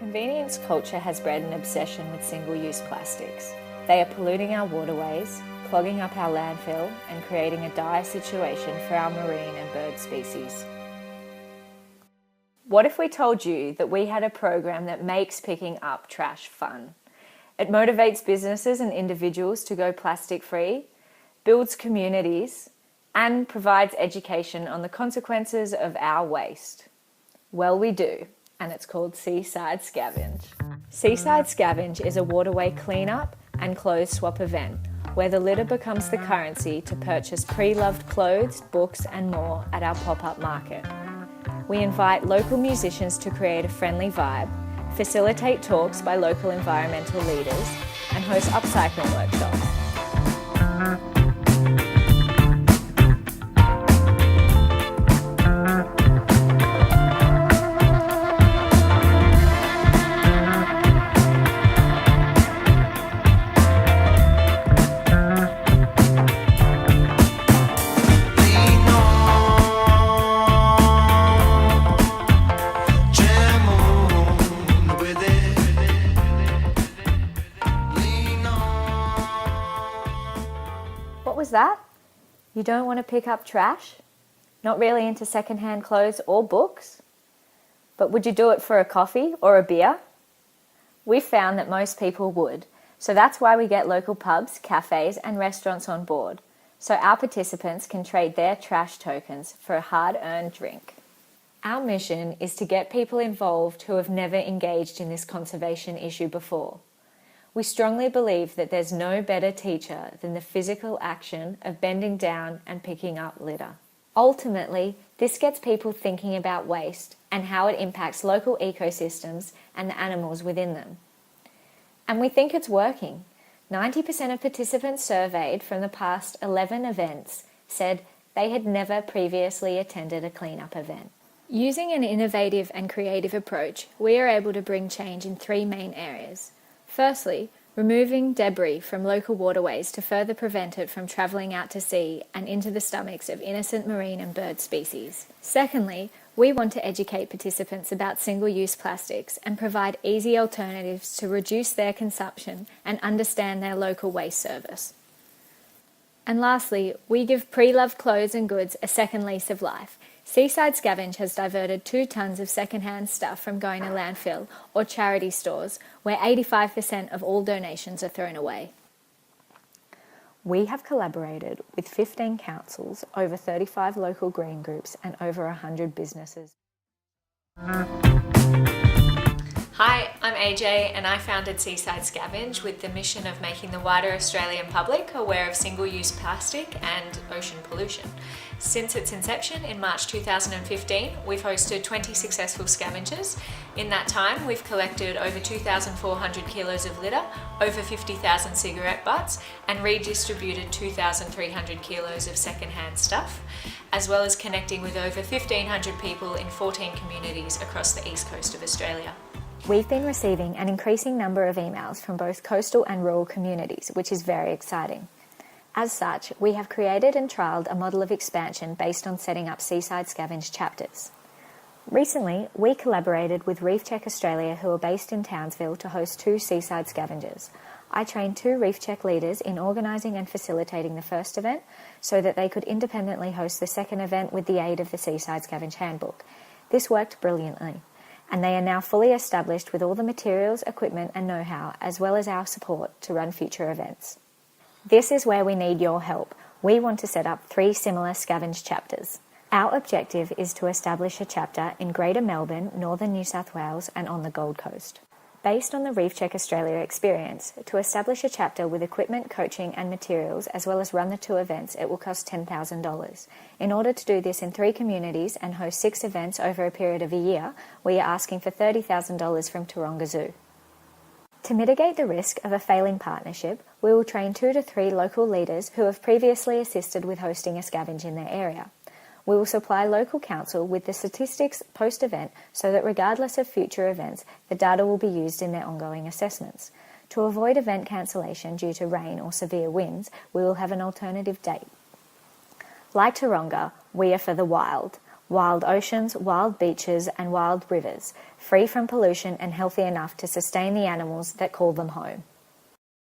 Convenience culture has bred an obsession with single-use plastics. They are polluting our waterways, clogging up our landfill, and creating a dire situation for our marine and bird species. What if we told you that we had a program that makes picking up trash fun? It motivates businesses and individuals to go plastic-free, builds communities, and provides education on the consequences of our waste. Well, we do, and it's called Seaside Scavenge. Seaside Scavenge is a waterway cleanup and clothes swap event where the litter becomes the currency to purchase pre-loved clothes, books, and more at our pop-up market. We invite local musicians to create a friendly vibe, facilitate talks by local environmental leaders, and host upcycling workshops. What was that? You don't want to pick up trash? Not really into secondhand clothes or books? But would you do it for a coffee or a beer? We've found that most people would, so that's why we get local pubs, cafes and restaurants on board, so our participants can trade their trash tokens for a hard-earned drink. Our mission is to get people involved who have never engaged in this conservation issue before. We strongly believe that there's no better teacher than the physical action of bending down and picking up litter. Ultimately, this gets people thinking about waste and how it impacts local ecosystems and the animals within them. And we think it's working. 90% of participants surveyed from the past 11 events said they had never previously attended a cleanup event. Using an innovative and creative approach, we are able to bring change in 3 main areas. Firstly, removing debris from local waterways to further prevent it from travelling out to sea and into the stomachs of innocent marine and bird species. Secondly, we want to educate participants about single-use plastics and provide easy alternatives to reduce their consumption and understand their local waste service. And lastly, we give pre-loved clothes and goods a second lease of life. Seaside Scavenge has diverted 2 tonnes of second-hand stuff from going to landfill or charity stores, where 85% of all donations are thrown away. We have collaborated with 15 councils, over 35 local green groups and over 100 businesses. Hi, I'm AJ and I founded Seaside Scavenge with the mission of making the wider Australian public aware of single-use plastic and ocean pollution. Since its inception in March 2015, we've hosted 20 successful scavengers. In that time, we've collected over 2,400 kilos of litter, over 50,000 cigarette butts, and redistributed 2,300 kilos of second-hand stuff, as well as connecting with over 1,500 people in 14 communities across the east coast of Australia. We've been receiving an increasing number of emails from both coastal and rural communities, which is very exciting. As such, we have created and trialled a model of expansion based on setting up Seaside Scavenge chapters. Recently, we collaborated with Reef Check Australia, who are based in Townsville, to host 2 Seaside Scavengers. I trained 2 Reef Check leaders in organising and facilitating the first event so that they could independently host the second event with the aid of the Seaside Scavenge Handbook. This worked brilliantly, and they are now fully established with all the materials, equipment and know-how, as well as our support to run future events. This is where we need your help. We want to set up 3 similar Scavenge chapters. Our objective is to establish a chapter in Greater Melbourne, Northern New South Wales and on the Gold Coast. Based on the Reef Check Australia experience, to establish a chapter with equipment, coaching and materials, as well as run the 2 events, it will cost $10,000. In order to do this in 3 communities and host 6 events over a period of a year, we are asking for $30,000 from Taronga Zoo. To mitigate the risk of a failing partnership, we will train 2 to 3 local leaders who have previously assisted with hosting a scavenge in their area. We will supply local council with the statistics post-event so that regardless of future events, the data will be used in their ongoing assessments. To avoid event cancellation due to rain or severe winds, we will have an alternative date. Like Taronga, we are for the wild. wild oceans, wild beaches, and wild rivers, free from pollution and healthy enough to sustain the animals that call them home.